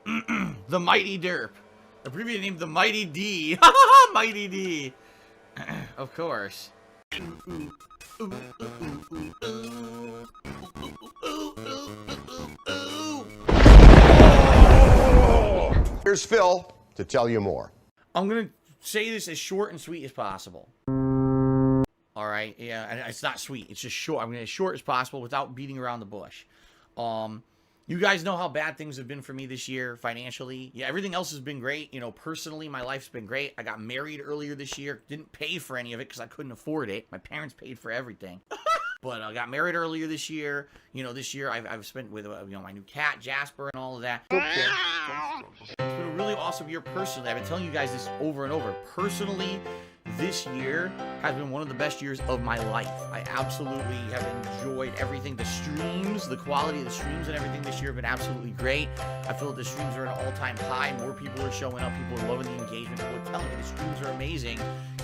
The Mighty Derp. Abbreviated name the Mighty D. Mighty D. Of course. Here's Phil to tell you more. I'm going to say this as short and sweet as possible. All right? Yeah, and it's not sweet. It's just short. I'm going to as short as possible without beating around the bush. You guys know how bad things have been for me this year financially. Yeah, everything else has been great. You know, personally, my life's been great. I got married earlier this year. Didn't pay for any of it because I couldn't afford it. My parents paid for everything. But I got married earlier this year. You know, this year I've spent with, my new cat, Jasper, and all of that. It's been a really awesome year personally. I've been telling you guys this over and over. Personally, this year has been one of the best years of my life. I absolutely have enjoyed everything. The streams, the quality of the streams and everything this year have been absolutely great. I feel that the streams are at an all-time high. More people are showing up. People are loving the engagement. People are telling me the streams are amazing.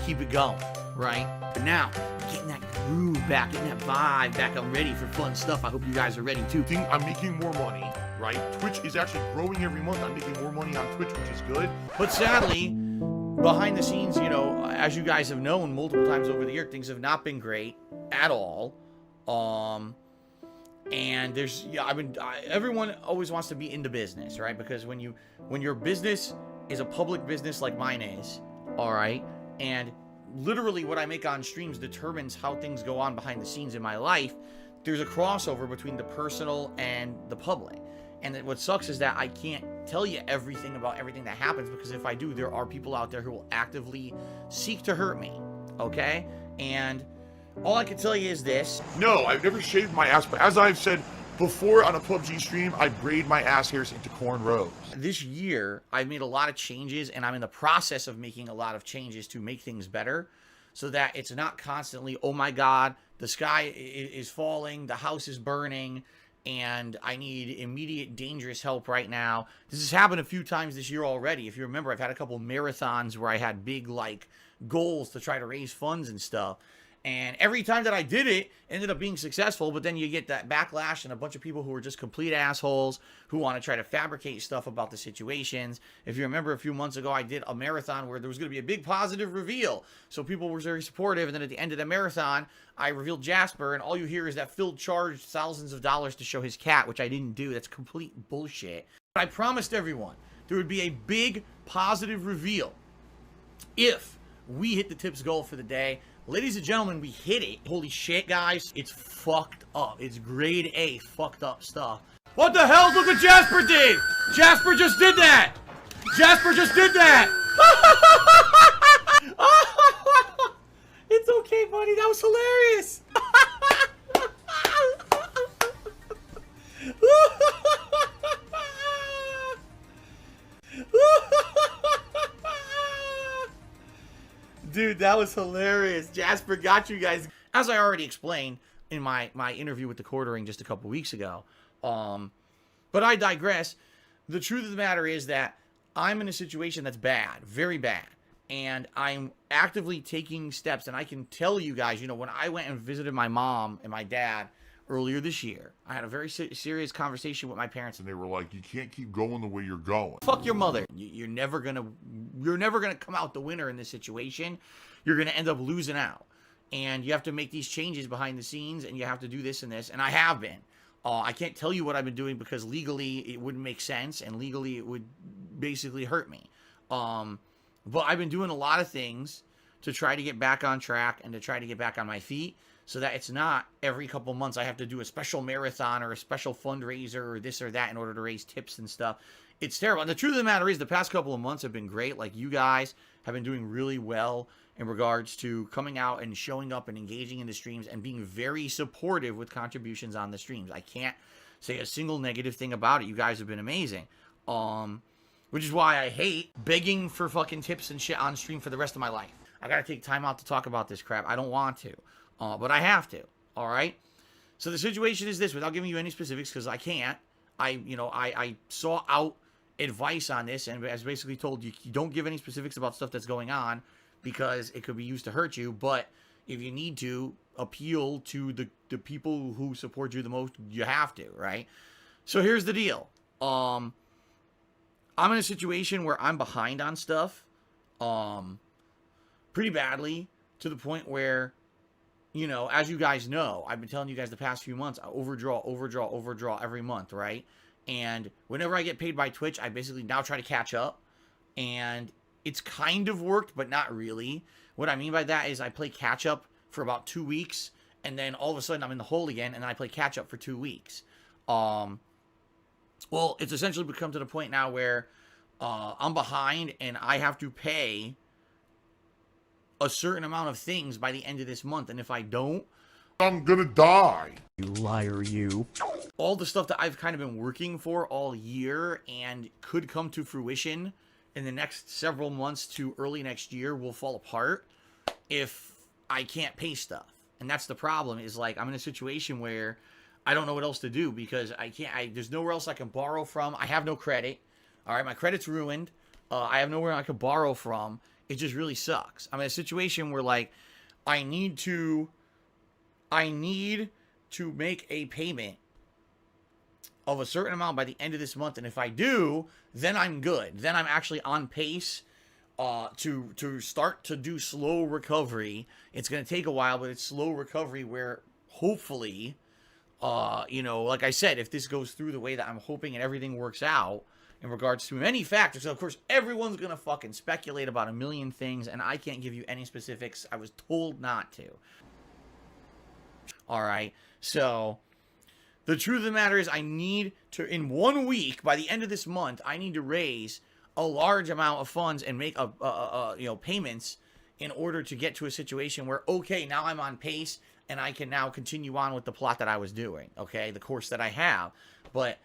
Keep it going, right? But now, getting that groove back, getting that vibe back. I'm ready for fun stuff. I hope you guys are ready too. I'm making more money, right? Twitch is actually growing every month. I'm making more money on Twitch, which is good. But sadly, behind the scenes, you know, as you guys have known multiple times over the year, things have not been great at all. And there's, everyone always wants to be into business, right? Because when your business is a public business like mine is, all right, and literally what I make on streams determines how things go on behind the scenes in my life, there's a crossover between the personal and the public. And what sucks is that I can't tell you everything about everything that happens, because if I do, there are people out there who will actively seek to hurt me, okay? And all I can tell you is this. No, I've never shaved my ass, but as I've said before on a PUBG stream, I braid my ass hairs into cornrows. This year, I've made a lot of changes, and I'm in the process of making a lot of changes to make things better so that it's not constantly, oh my God, the sky is falling, the house is burning, and I need immediate dangerous help right now. This has happened a few times this year already. If you remember, I've had a couple marathons where I had big, goals to try to raise funds and stuff. And every time that I did it, ended up being successful, but then you get that backlash and a bunch of people who are just complete assholes who want to try to fabricate stuff about the situations. If you remember a few months ago, I did a marathon where there was going to be a big positive reveal. So people were very supportive, and then at the end of the marathon, I revealed Jasper, and all you hear is that Phil charged thousands of dollars to show his cat, which I didn't do. That's complete bullshit. But I promised everyone there would be a big positive reveal if we hit the tips goal for the day. Ladies and gentlemen, we hit it. Holy shit, guys. It's fucked up. It's grade A fucked up stuff. What the hell? Look what Jasper did! Jasper just did that! Jasper just did that! It's okay, buddy. That was hilarious. Dude, that was hilarious. Jasper got you guys. As I already explained in my interview with the Quartering just a couple weeks ago. But I digress. The truth of the matter is that I'm in a situation that's bad, very bad. And I'm actively taking steps. And I can tell you guys, when I went and visited my mom and my dad earlier this year, I had a very serious conversation with my parents. And they were like, you can't keep going the way you're going. Fuck your mother. You're never gonna come out the winner in this situation. You're gonna end up losing out. And you have to make these changes behind the scenes, and you have to do this and this. And I have been. I can't tell you what I've been doing because legally it wouldn't make sense, and legally it would basically hurt me. But I've been doing a lot of things to try to get back on track and to try to get back on my feet, so that it's not every couple months I have to do a special marathon or a special fundraiser or this or that in order to raise tips and stuff. It's terrible. And the truth of the matter is the past couple of months have been great. Like, you guys have been doing really well in regards to coming out and showing up and engaging in the streams and being very supportive with contributions on the streams. I can't say a single negative thing about it. You guys have been amazing. Which is why I hate begging for fucking tips and shit on stream for the rest of my life. I gotta take time out to talk about this crap. I don't want to. But I have to, all right? So the situation is this, without giving you any specifics, because I can't. I saw out advice on this, and as basically told you don't give any specifics about stuff that's going on because it could be used to hurt you. But if you need to appeal to the people who support you the most, you have to, right? So here's the deal. I'm in a situation where I'm behind on stuff, pretty badly, to the point where, you know, as you guys know, I've been telling you guys the past few months, I overdraw every month, right? And whenever I get paid by Twitch, I basically now try to catch up. And it's kind of worked, but not really. What I mean by that is I play catch up for about 2 weeks, and then all of a sudden I'm in the hole again, and then I play catch up for 2 weeks. Well, it's essentially become to the point now where I'm behind, and I have to pay a certain amount of things by the end of this month, and if I don't, I'm gonna die. You liar, you. all the stuff that I've kind of been working for all year and could come to fruition in the next several months to early next year will fall apart if I can't pay stuff. And that's the problem, is like I'm in a situation where I don't know what else to do because there's nowhere else I can borrow from. I have no credit. All right, my credit's ruined. I have nowhere I could borrow from. It just really sucks. I'm in a situation where like I need to make a payment of a certain amount by the end of this month, and if I do, then I'm good. Then I'm actually on pace to start to do slow recovery. It's going to take a while, but it's slow recovery where hopefully, you know, like I said, if this goes through the way that I'm hoping and everything works out in regards to many factors, of course, everyone's going to fucking speculate about a million things, and I can't give you any specifics. I was told not to. All right, so the truth of the matter is I need to, in 1 week, by the end of this month, I need to raise a large amount of funds and make you know, payments in order to get to a situation where, okay, now I'm on pace and I can now continue on with the plot that I was doing, okay, the course that I have. But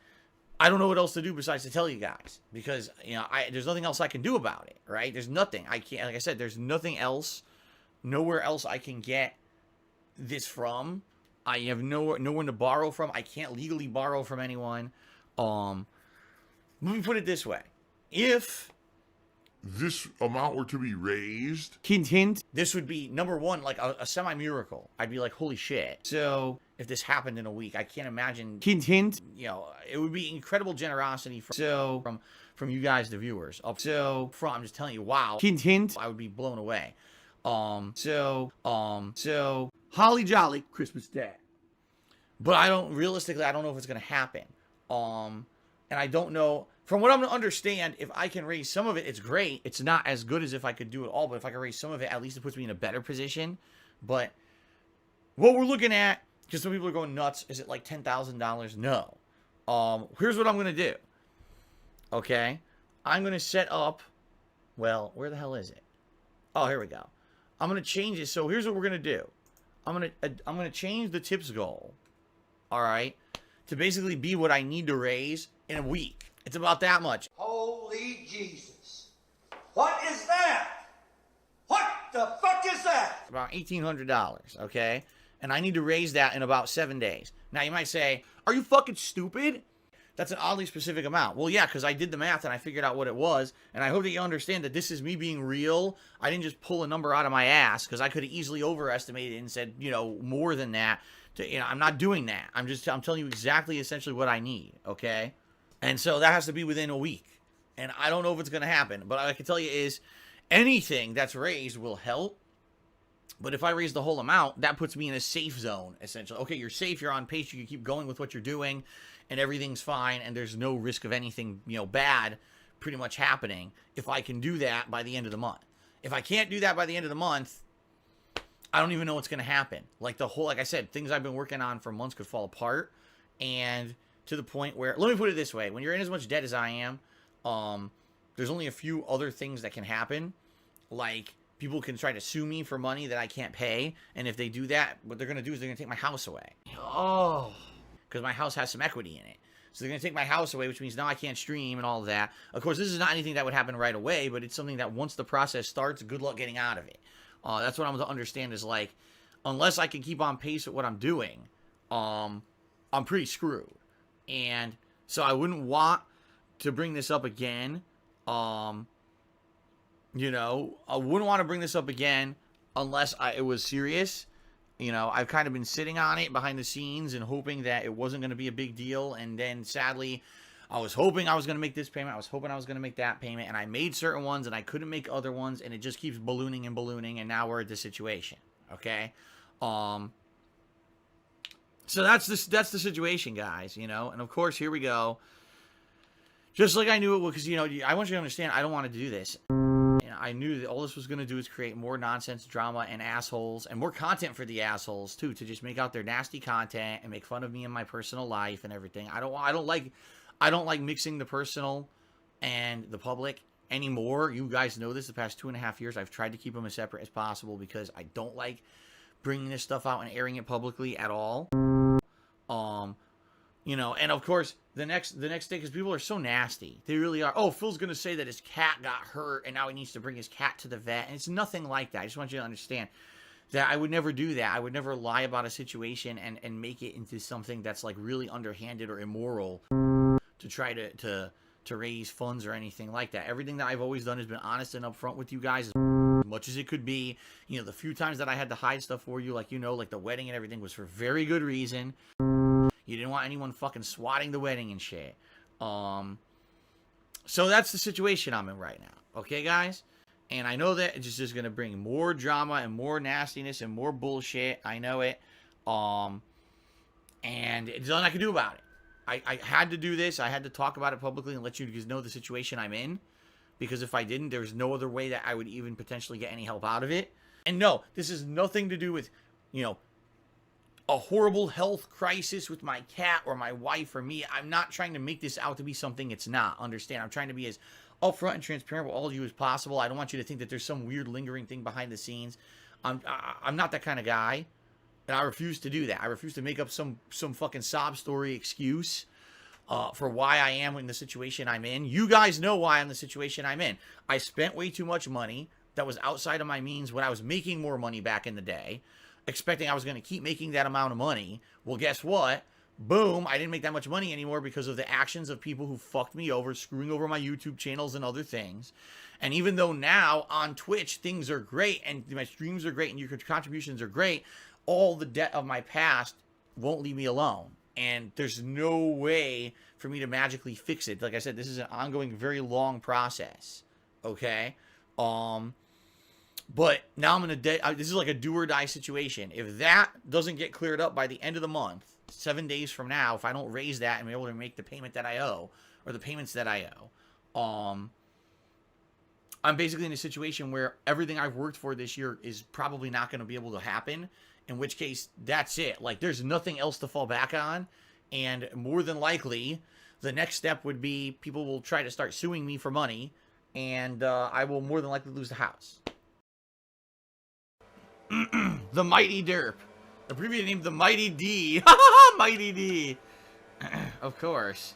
I don't know what else to do besides to tell you guys, because, you know, there's nothing else I can do about it, right? There's nothing. I can't, like I said, there's nothing else, nowhere else I can get this from. I have no one to borrow from. I can't legally borrow from anyone. Let me put it this way. If This amount were to be raised, Hint. this would be, number one, like a semi-miracle. I'd be like, holy shit. So if this happened in a week, I can't imagine, Hint. you know, it would be incredible generosity from you guys, the viewers. I'm just telling you, wow. Hint. I would be blown away. So Holly jolly Christmas Day. but realistically, I don't know if it's going to happen. And I don't know, from what I'm going to understand, if I can raise some of it, it's great. It's not as good as if I could do it all, but if I can raise some of it, at least it puts me in a better position. But what we're looking at, because some people are going nuts, is it like $10,000? No. Here's what I'm going to do. Okay? I'm going to set up, well, where the hell is it? Oh, here we go. I'm going to change it. So here's what we're going to do. I'm going to change the tips goal, all right, to basically be what I need to raise in a week. It's about that much. Holy Jesus. What is that? What the fuck is that? About $1,800, okay? And I need to raise that in about 7 days. Now, you might say, are you fucking stupid? That's an oddly specific amount. Well, yeah, because I did the math and I figured out what it was. And I hope that you understand that this is me being real. I didn't just pull a number out of my ass, because I could have easily overestimated and said, you know, more than that. I'm not doing that. I'm telling you exactly, essentially what I need, okay? And so that has to be within a week. And I don't know if it's going to happen. But what I can tell you is anything that's raised will help. But if I raise the whole amount, that puts me in a safe zone, essentially. Okay, you're safe, you're on pace, you can keep going with what you're doing, and everything's fine, and there's no risk of anything, you know, bad pretty much happening if I can do that by the end of the month. If I can't do that by the end of the month, I don't even know what's going to happen. Like I said, things I've been working on for months could fall apart, and to the point where, let me put it this way, when you're in as much debt as I am, there's only a few other things that can happen, like people can try to sue me for money that I can't pay, and if they do that, what they're going to do is they're going to take my house away. Oh, because my house has some equity in it. So they're going to take my house away, which means now I can't stream and all of that. Of course, this is not anything that would happen right away, but it's something that once the process starts, good luck getting out of it. That's what I'm to understand is, like, unless I can keep on pace with what I'm doing, I'm pretty screwed. And so I wouldn't want to bring this up again. You know, I wouldn't want to bring this up again unless it was serious. You know, I've kind of been sitting on it behind the scenes and hoping that it wasn't going to be a big deal. And then sadly, I was hoping I was going to make this payment. I was hoping I was going to make that payment. And I made certain ones and I couldn't make other ones. And it just keeps ballooning and ballooning. And now we're at this situation. Okay. So that's the situation, guys, you know. And of course, here we go. Just like I knew it would, because, you know, I want you to understand, I don't want to do this. You know, I knew that all this was going to do is create more nonsense, drama, and assholes, and more content for the assholes, too, to just make out their nasty content and make fun of me and my personal life and everything. I don't like mixing the personal and the public anymore. You guys know this. The past 2.5 years, I've tried to keep them as separate as possible because I don't like bringing this stuff out and airing it publicly at all. You know, and of course, the next day, because people are so nasty. They really are. Oh, Phil's going to say that his cat got hurt and now he needs to bring his cat to the vet. And it's nothing like that. I just want you to understand that I would never do that. I would never lie about a situation and make it into something that's like really underhanded or immoral to try to raise funds or anything like that. Everything that I've always done has been honest and upfront with you guys as much as it could be. You know, the few times that I had to hide stuff for you, like, you know, like the wedding and everything was for very good reason. You didn't want anyone fucking swatting the wedding and shit. So that's the situation I'm in right now. Okay, guys? And I know that it's just going to bring more drama and more nastiness and more bullshit. I know it. And there's nothing I can do about it. I had to do this. I had to talk about it publicly and let you guys know the situation I'm in. Because if I didn't, there's no other way that I would even potentially get any help out of it. And no, this has nothing to do with, you know, a horrible health crisis with my cat or my wife or me. I'm not trying to make this out to be something it's not. Understand? I'm trying to be as upfront and transparent with all of you as possible. I don't want you to think that there's some weird lingering thing behind the scenes. I'm not that kind of guy. And I refuse to do that. I refuse to make up some fucking sob story excuse for why I am in the situation I'm in. You guys know why I'm in the situation I'm in. I spent way too much money that was outside of my means when I was making more money back in the day, expecting I was going to keep making that amount of money. Well, guess what? Boom, I didn't make that much money anymore because of the actions of people who fucked me over, screwing over my YouTube channels and other things. And even though now on Twitch things are great and my streams are great and your contributions are great, all the debt of my past won't leave me alone. And there's no way for me to magically fix it. Like I said, this is an ongoing, very long process. Okay? But now I'm in this is like a do or die situation. If that doesn't get cleared up by the end of the month, 7 days from now, if I don't raise that and be able to make the payment that I owe, or the payments that I owe, I'm basically in a situation where everything I've worked for this year is probably not going to be able to happen. In which case, that's it. Like, there's nothing else to fall back on. And more than likely, the next step would be people will try to start suing me for money. And I will more than likely lose the house. The Mighty Derp. The previous name, the Mighty D. Mighty D. Of course.